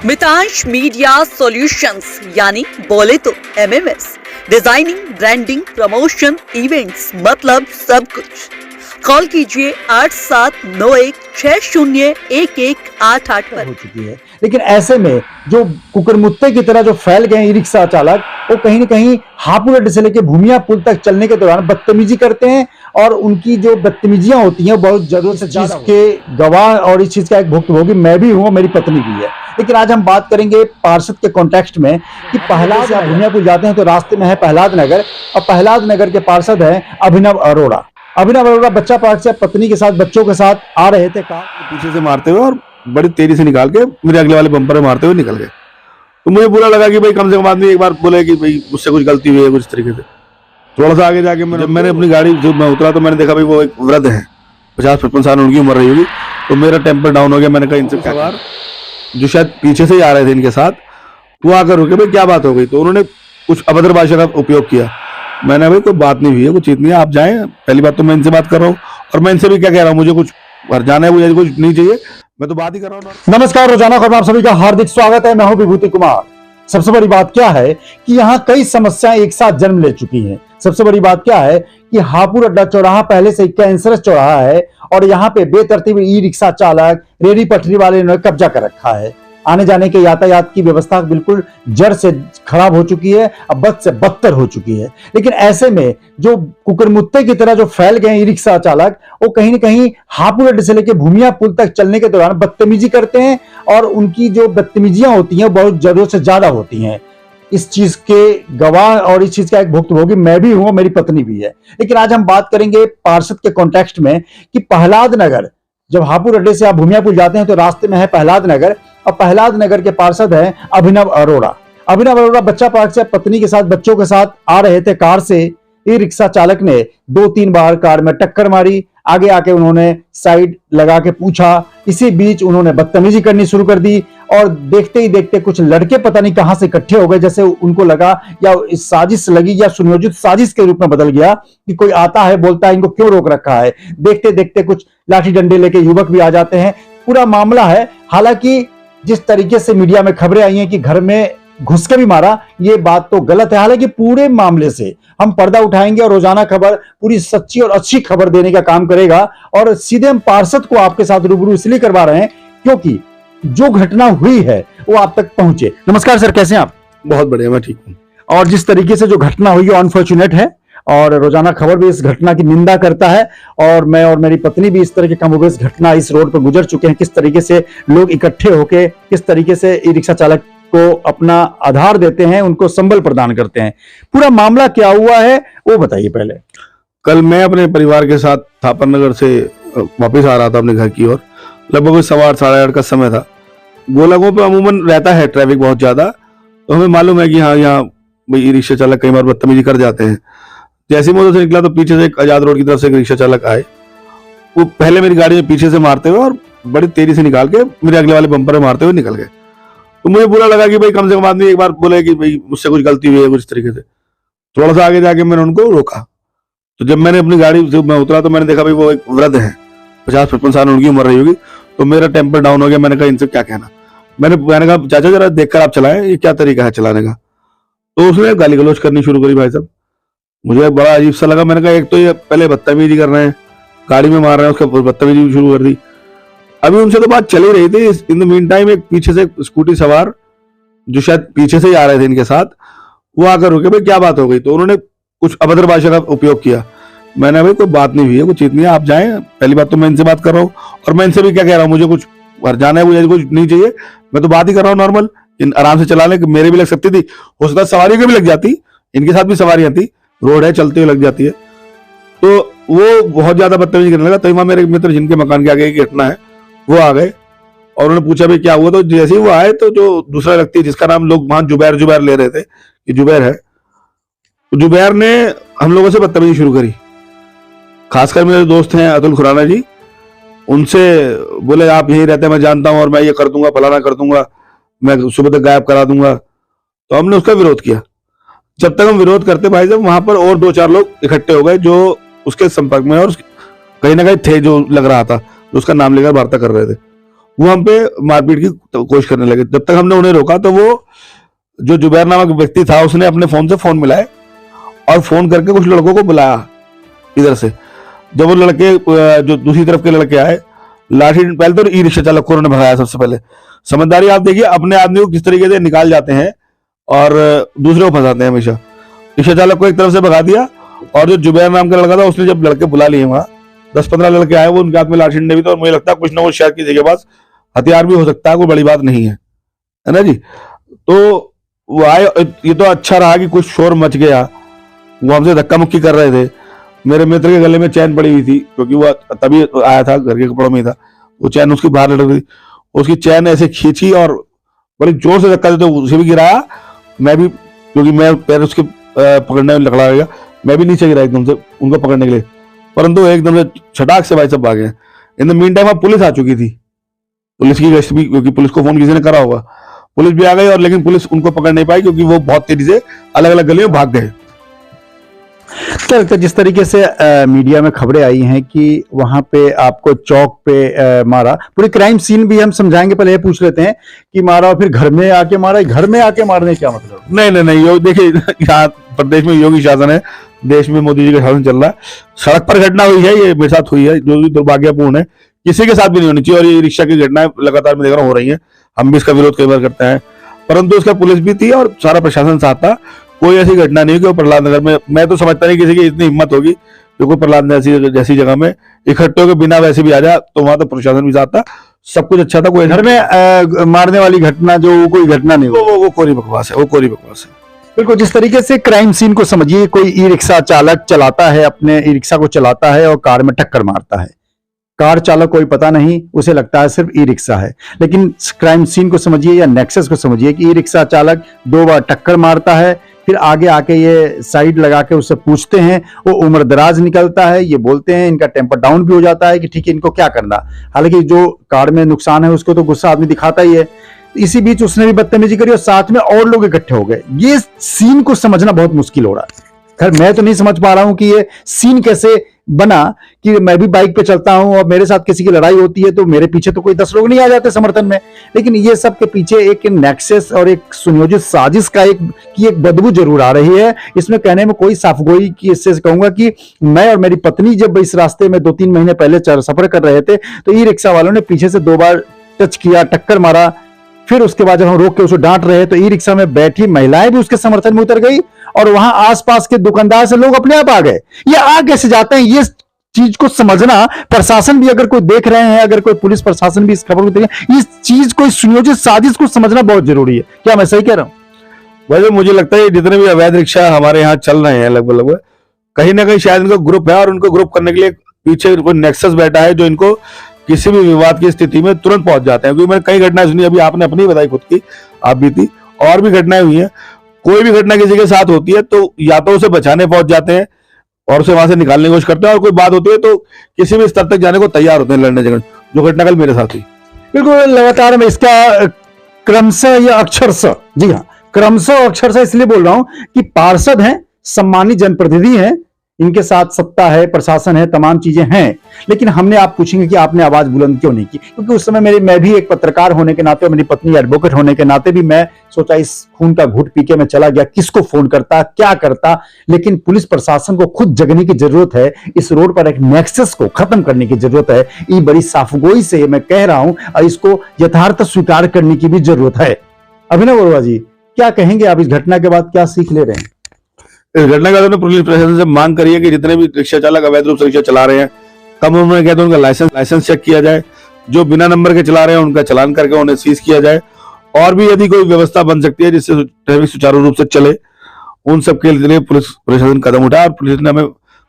Mitansh media solutions यानी बोले तो MMS, designing, branding, promotion, events, मतलब सब कुछ। कॉल कीजिए 8791601188 पर। हो चुकी है, लेकिन ऐसे में जो कुकुरमुत्ते की तरह जो फैल गए ई रिक्शा चालक, वो कहीं न कहीं हापुड़ अड्डे से लेकर भूमिया पुल तक चलने के दौरान बदतमीजी करते हैं और उनकी जो बदतमीजियां होती हैं बहुत जरूरत से चीज के गवाह और इस चीज का एक भुक्तभोगी मैं भी हूं और मेरी पत्नी भी है। लेकिन आज हम बात करेंगे पार्षद के कॉन्टेक्स्ट में कि प्रहलाद से आप भूमिया पुल जाते हैं तो रास्ते में है प्रहलाद नगर और प्रहलाद नगर के पार्षद है अभिनव अरोड़ा। अभिनव अरोड़ा बच्चा पार्क से अपनी के साथ बच्चों के साथ आ रहे थे, कार पीछे से मारते हुए और बड़ी तेजी से निकाल के मेरे अगले वाले बम्पर में मारते हुए निकल गए। तो मुझे बुरा लगा कि भाई कम से कम आदमी एक बार बोले कि भाई मुझसे कुछ गलती हुई है कुछ तरीके से। थोड़ा सा आगे जाके जब मैंने अपनी गाड़ी जो मैं उतरा तो मैंने देखा भाई वो एक वृद्ध है, 50-55 साल उनकी उम्र रही होगी। तो मेरा टेम्पर डाउन हो गया। मैंने कहा इनसे क्या, जो शायद पीछे से ही आ रहे थे इनके साथ, वो आकर रुके, भाई क्या बात हो गई। तो उन्होंने कुछ अभद्र भाषा का उपयोग किया। मैंने भाई कोई बात नहीं हुई है, कुछ चीज नहीं है, आप जाएं। पहली बात तो मैं इनसे बात कर रहा हूँ और मैं इनसे भी क्या कह रहा हूँ, मुझे कुछ घर जाना है, मुझे कुछ नहीं चाहिए, मैं तो बात ही कर रहा हूँ। नमस्कार, रोजाना खबर में आप सभी का हार्दिक स्वागत है। मैं हूं विभूति कुमार। सबसे बड़ी बात क्या है कि यहाँ कई समस्याएं एक साथ जन्म ले चुकी हैं। सबसे बड़ी बात क्या है कि हापुड़ अड्डा चौराहा पहले से कैंसरस चौराहा है और यहाँ पे बेतरतीब ई रिक्शा चालक, रेहड़ी पटरी वाले ने कब्जा कर रखा है। आने जाने के यातायात की व्यवस्था बिल्कुल जड़ से खराब हो चुकी है, अब बद से बदतर हो चुकी है। लेकिन ऐसे में जो कुकुरमुत्ते की तरह जो फैल गए ई रिक्शा चालक, वो कहीं न कहीं हापुड़ अड्डे से लेकर भूमिया पुल तक चलने के दौरान बदतमीजी करते हैं और उनकी जो बदतमीजियां होती हैं बहुत जरूरत से ज्यादा होती हैं। इस चीज के गवाह और इस चीज का एक भुक्तभोगी मैं भी हूं और मेरी पत्नी भी है। लेकिन आज हम बात करेंगे पार्षद के कॉन्टेक्स्ट में कि प्रहलाद नगर, जब हापुड़ अड्डे से आप भूमिया पुल जाते हैं तो रास्ते में है प्रहलाद नगर और प्रहलाद नगर के पार्षद है अभिनव अरोड़ा। अभिनव अरोड़ा बच्चा पार्क से अपनी के साथ बच्चों के साथ आ रहे थे कार से। ई रिक्शा चालक ने 2-3 बार कार में टक्कर मारी। आगे आके उन्होंने साइड लगा के पूछा। इसी बीच उन्होंने बदतमीजी करनी शुरू कर दी और देखते ही देखते कुछ लड़के पता नहीं कहां से इकट्ठे हो गए, जैसे उनको लगा या इस साजिश लगी या सुनियोजित साजिश के रूप में बदल गया कि कोई आता है बोलता है इनको क्यों रोक रखा है। देखते देखते कुछ लाठी डंडे लेके युवक भी आ जाते हैं। पूरा मामला है, हालांकि जिस तरीके से मीडिया में खबरें आई हैं कि घर में घुस के भी मारा, ये बात तो गलत है। हालांकि पूरे मामले से हम पर्दा उठाएंगे और रोजाना खबर पूरी सच्ची और अच्छी खबर देने का काम करेगा। और सीधे हम पार्षद को आपके साथ रूबरू इसलिए करवा रहे हैं क्योंकि जो घटना हुई है वो आप तक पहुंचे। नमस्कार सर, कैसे हैं आप? बहुत बढ़िया, मैं ठीक हूँ। और जिस तरीके से जो घटना हुई है अनफॉर्चुनेट है और रोजाना खबर भी इस घटना की निंदा करता है और मैं और मेरी पत्नी भी इस तरह की कमोबेश घटना इस रोड पर गुजर चुके हैं। किस तरीके से लोग इकट्ठे होके किस तरीके से ई रिक्शा चालक को अपना आधार देते हैं, उनको संबल प्रदान करते हैं। पूरा मामला क्या हुआ है वो बताइए पहले। कल मैं अपने परिवार के साथ थापर नगर से वापस आ रहा था अपने घर की ओर। लगभग 7:15 का समय था। गोलागों पे अमूमन रहता है ट्रैफिक बहुत ज्यादा, तो हमें मालूम है कि हाँ यहाँ ई रिक्शा चालक कई बार बदतमीजी कर जाते हैं। जैसे मैं उधर से निकला तो पीछे से एक आजाद रोड की तरफ से एक रिक्शा चालक आए। वो पहले मेरी गाड़ी में पीछे से मारते हुए और बड़ी तेजी से निकाल के मेरे अगले वाले बम्पर में मारते हुए निकल गए। तो मुझे बुरा लगा कि भाई कम से कम आदमी एक बार बोले कि भाई मुझसे कुछ गलती हुई है कुछ तरीके से। थोड़ा सा आगे जाके मैंने उनको रोका। तो जब मैंने अपनी गाड़ी जो मैं उतरा तो मैंने देखा भाई वो एक वृद्ध है, 50-55 साल उनकी उम्र रही होगी। तो मेरा टेम्पर डाउन हो गया। मैंने कहा इनसे क्या कहना। मैंने कहा चाचा जरा देखकर आप चलाएं, ये क्या तरीका है चलाने का। तो उसने गाली गलौज करनी शुरू करी। भाई साहब मुझे बड़ा अजीब सा लगा। मैंने कहा एक तो ये पहले बदतमीजी कर रहे हैं, गाड़ी में मार रहे हैं, उसके बदतमीजी भी शुरू कर दी। अभी उनसे तो बात चल ही रही थी। इन द मीन टाइम एक पीछे से स्कूटी सवार जो शायद पीछे से ही आ रहे थे इनके साथ, वो आकर रुके, भाई क्या बात हो गई। तो उन्होंने कुछ अभद्र भाषा का उपयोग किया। मैंने भाई कोई बात नहीं हुई है, कुछ चीज नहीं है, आप जाएं। पहली बात तो मैं इनसे बात कर रहा हूँ और मैं इनसे भी क्या कह रहा हूँ, मुझे कुछ घर जाना है, मुझे कुछ नहीं चाहिए, मैं तो बात ही कर रहा हूँ नॉर्मल। आराम से चला ले, मेरे भी लग सकती थी, हो सकता है सवारी की भी लग जाती, इनके साथ भी सवारियां थी, रोड है चलते हुए लग जाती है। तो वो बहुत ज्यादा बदतमीजी करने लगा। तभी वहां मेरे मित्र जिनके मकान के आगे की घटना है वो आ गए और उन्होंने पूछा भाई क्या हुआ। तो जैसे ही वो आए तो जो दूसरा व्यक्ति जिसका नाम लोग वहां जुबैर ले रहे थे कि जुबैर है, तो जुबैर ने हम लोगों से बदतमीजी शुरू करी। खासकर मेरे दोस्त हैं अतुल खुराना जी, उनसे बोले आप यहीं रहते हैं, मैं जानता हूं और मैं ये कर दूंगा, फलाना कर दूंगा, मैं सुबह तक गायब करा दूंगा। तो हमने उसका विरोध किया। जब तक हम विरोध करते भाई साहब वहां पर और 2-4 लोग इकट्ठे हो गए जो उसके संपर्क में और कहीं ना कहीं थे, जो लग रहा था, जो उसका नाम लेकर वार्ता कर रहे थे। वो हम पे मारपीट की कोशिश करने लगे। जब तक हमने उन्हें रोका तो वो जो जुबैर नामक व्यक्ति था उसने अपने फोन से फोन मिलाए और फोन करके कुछ लड़कों को बुलाया इधर से। जब वो लड़के जो दूसरी तरफ के लड़के आए, लाठी पहले तो ई रिक्शा चालक को उन्होंने भगाया। सबसे पहले समझदारी आप देखिए, अपने आदमी को किस तरीके से निकाल जाते हैं और दूसरे को फंसाते हैं हमेशा। रिक्शा चालक को एक तरफ से भगा दिया और जो जुबैर नाम का लड़का था उसने जब लड़के बुला लिए, वहां 10-15 लड़के आए, वो उनके हाथ में लाठी डंडे भी थे और मुझे लगता है कुछ ना कुछ शायद किसी के पास हथियार भी हो सकता है, कोई बड़ी बात नहीं है ना जी। तो वो आए, ये तो अच्छा रहा कि कुछ शोर मच गया। वो हमसे धक्का मुक्की कर रहे थे। मेरे मित्र के गले में चैन पड़ी हुई थी क्योंकि वो तभी आया था, घर के कपड़ों में था। वो चैन उसकी बाहर लटक रही थी, उसकी चैन ऐसे खींची और बड़ी जोर से धक्का देते उसे भी गिराया। मैं भी, क्योंकि मैं पैर उसके पकड़ने में लकड़ा गया, मैं भी नीचे गिरा एकदम से उनको पकड़ने के लिए, परंतु एकदम से छटाक से भाई सब भागे। इन द मीन टाइम अब पुलिस आ चुकी थी, पुलिस की गश्त भी, क्योंकि पुलिस को फोन किसी ने करा होगा, पुलिस भी आ गई और लेकिन पुलिस उनको पकड़ नहीं पाई क्योंकि वो बहुत तेजी से अलग अलग गलियों में भाग गए। क्या लगता है जिस तरीके से मीडिया में खबरें आई हैं कि वहां पे आपको चौक पे मारा, पूरी क्राइम सीन भी हम समझाएंगे, पहले ये पूछ लेते हैं कि मारा और फिर घर में आके मारा, घर में आके मारने क्या मतलब? नहीं, देखिए यहाँ प्रदेश में योगी शासन है, देश में मोदी जी का शासन चल रहा है। सड़क पर घटना हुई है, ये मेरे साथ हुई है, जो भी दुर्भाग्यपूर्ण है, किसी के साथ भी नहीं होनी चाहिए। और ये रिक्शा की घटनाएं लगातार मैं देख रहा हूं हो रही है, हम भी इसका विरोध कई बार करते हैं, परंतु उसका पुलिस भी थी और सारा प्रशासन साथ था। कोई ऐसी घटना नहीं कि वो प्रहलाद नगर में, मैं तो समझता नहीं किसी की इतनी हिम्मत होगी जो कोई प्रहलाद नगर जैसी जगह में इकट्ठे होकर बिना वैसे भी आ जाए। तो वहां तो प्रशासन भी साथ था, सब कुछ अच्छा था। कोई घर में मारने वाली घटना जो वो कोई घटना नहीं हुई, वो कोरी बकवास है, वो कोरी बकवास है। बिल्कुल। जिस तरीके से क्राइम सीन को समझिए, कोई ई रिक्शा चालक चलाता है, अपने ई रिक्शा को चलाता है और कार में टक्कर मारता है। कार चालक कोई पता नहीं, उसे लगता है सिर्फ ई रिक्शा है, लेकिन क्राइम सीन को समझिए या नेक्सस को समझिए कि ई रिक्शा चालक 2 बार टक्कर मारता है, फिर आगे आके ये साइड लगा के उससे पूछते हैं, वो उम्रदराज निकलता है, ये बोलते हैं, इनका टेम्पर डाउन भी हो जाता है कि ठीक है इनको क्या करना। हालांकि जो कार में नुकसान है उसको तो गुस्सा आदमी दिखाता ही है। इसी बीच उसने भी बदतमीजी करी और साथ में और लोग इकट्ठे हो गए। ये सीन को समझना बहुत मुश्किल हो रहा है। खैर मैं तो नहीं समझ पा रहा हूं कि ये सीन कैसे बना कि मैं भी बाइक पे चलता हूं और मेरे साथ किसी की लड़ाई होती है तो मेरे पीछे तो कोई 10 लोग नहीं आ जाते समर्थन में, लेकिन ये सब के पीछे एक नेक्सस और एक सुनियोजित साजिश का एक बदबू जरूर आ रही है। इसमें कहने में कोई साफगोई की इससे कहूंगा कि मैं और मेरी पत्नी जब इस रास्ते में 2-3 महीने पहले सफर कर रहे थे तो ई रिक्शा वालों ने पीछे से 2 बार टच किया, टक्कर मारा। फिर उसके बाद जब हम रोक के उसे डांट रहे तो ई रिक्शा में बैठी महिलाएं भी उसके समर्थन में उतर गई और वहां आसपास के दुकानदार से लोग अपने आप आ गए। ये आ कैसे जाते हैं, ये चीज को समझना प्रशासन भी अगर कोई देख रहे हैं, अगर कोई पुलिस प्रशासन भी इस खबर को देख, इस चीज को, इस सुनियोजित साजिश को समझना बहुत जरूरी है। क्या मैं सही कह रहा हूं? वैसे मुझे लगता है जितने भी अवैध रिक्शा हमारे यहाँ चल रहे हैं लगभग कहीं ना कहीं शायद इनका ग्रुप है और उनको ग्रुप करने के लिए पीछे कोई नेक्सस बैठा है जो इनको किसी भी विवाद की स्थिति में तुरंत पहुंच जाते हैं। क्योंकि मैंने कई घटनाएं सुनी, अभी आपने अपनी बताई खुद की, आप भी थी, और भी घटनाएं हुई हैं। कोई भी घटना किसी के साथ होती है तो या तो उसे बचाने पहुंच जाते हैं और उसे वहां से निकालने की कोशिश करते हैं, और कोई बात होती है तो किसी भी स्तर तक जाने को तैयार होते हैं लड़ने झगड़ने, जो घटना कल मेरे साथ थी। बिल्कुल। लगातार मैं इसका क्रमशः या अक्षरशः, जी हाँ क्रमशः अक्षरशः इसलिए बोल रहा हूं कि पार्षद हैं, सम्मानित जनप्रतिनिधि हैं, इनके साथ सत्ता है, प्रशासन है, तमाम चीजें हैं, लेकिन हमने, आप पूछेंगे कि आपने आवाज बुलंद क्यों नहीं की, क्योंकि उस समय मैं भी एक पत्रकार होने के नाते और मेरी पत्नी एडवोकेट होने के नाते भी मैं सोचा इस खून का घूंट पी के मैं चला गया, किसको फोन करता, क्या करता। लेकिन पुलिस प्रशासन को खुद जगने की जरूरत है, इस रोड पर एक नेक्सस को खत्म करने की जरूरत है। ये बड़ी साफगोई से मैं कह रहा हूं और इसको यथार्थ स्वीकार करने की भी जरूरत है। अभिनव अरोड़ा जी, क्या कहेंगे आप इस घटना के बाद, क्या सीख ले रहे हैं? इस घटना का पुलिस प्रशासन से मांग करी है कि जितने भी रिक्शा चालक अवैध रूप से रिक्शा चला रहे हैं, कम उम्र में कहते हैं उनका लाइसेंस चेक किया जाए, जो बिना नंबर के चला रहे हैं उनका चालान करके उन्हें सीज किया जाए, और भी यदि कोई व्यवस्था बन सकती है जिससे ट्रैफिक सुचारू रूप से चले, उन सब के लिए पुलिस प्रशासन कदम उठाए। और पुलिस ने हमें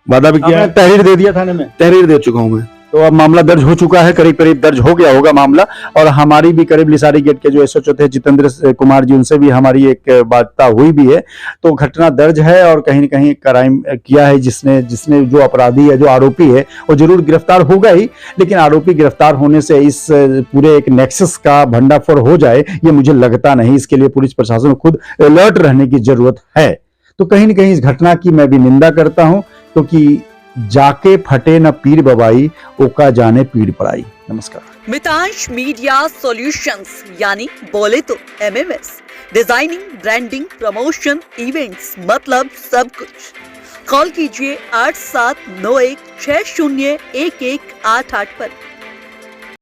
वादा भी किया है। तहरीर दे दिया थाने में? तहरीर दे चुका हूं मैं। तो अब मामला दर्ज हो चुका है, करीब करीब दर्ज हो गया होगा मामला। और हमारी भी करीब लिसारी गेट के जो एसएचओ थे जितेंद्र कुमार जी, उनसे भी हमारी एक वार्ता हुई भी है। तो घटना दर्ज है और कहीं न कहीं क्राइम किया है जिसने जो अपराधी है, जो आरोपी है, वो जरूर गिरफ्तार होगा ही, लेकिन आरोपी गिरफ्तार होने से इस पूरे एक नेक्सस का भंडाफोड़ हो जाए ये मुझे लगता नहीं। इसके लिए पुलिस प्रशासन को खुद अलर्ट रहने की जरूरत है। तो कहीं न कहीं इस घटना की मैं भी निंदा करता हूं, क्योंकि जाके फटे न पीर बबाई, ओका जाने पीड़ पड़ाई। नमस्कार। मितांश मीडिया सॉल्यूशंस यानी बोले तो MMS, designing, branding, promotion, events, मतलब सब कुछ। कॉल कीजिए 8791601188 पर।